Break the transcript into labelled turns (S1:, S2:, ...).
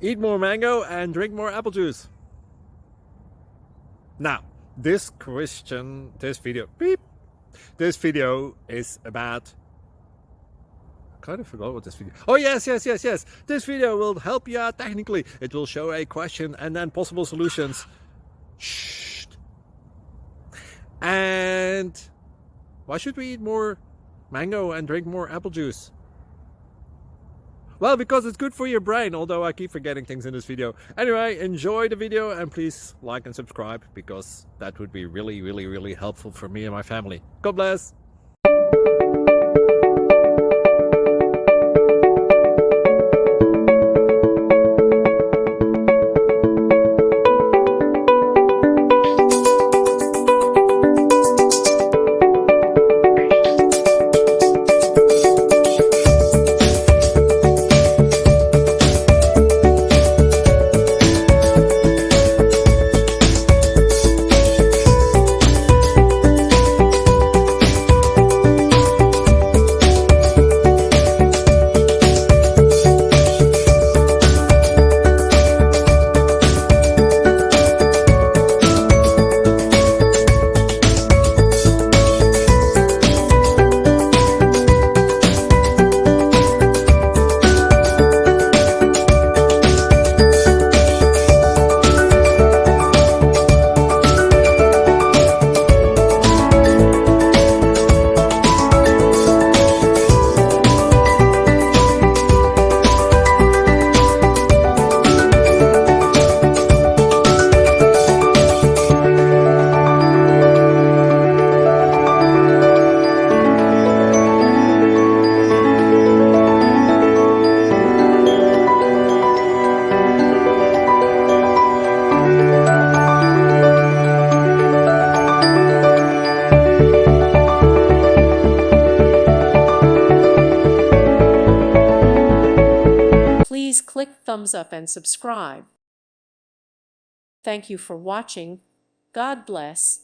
S1: Eat more mango and drink more apple juice. Now, this video is about, I kind of forgot what this video. Oh, yes. This video will help you out technically. It will show a question and then possible solutions. Shh. And why should we eat more mango and drink more apple juice? Well, because it's good for your brain, although I keep forgetting things in this video. Anyway, enjoy the video and please like and subscribe, because that would be really helpful for me and my family. God bless!
S2: Please click thumbs up and subscribe. Thank you for watching. God bless.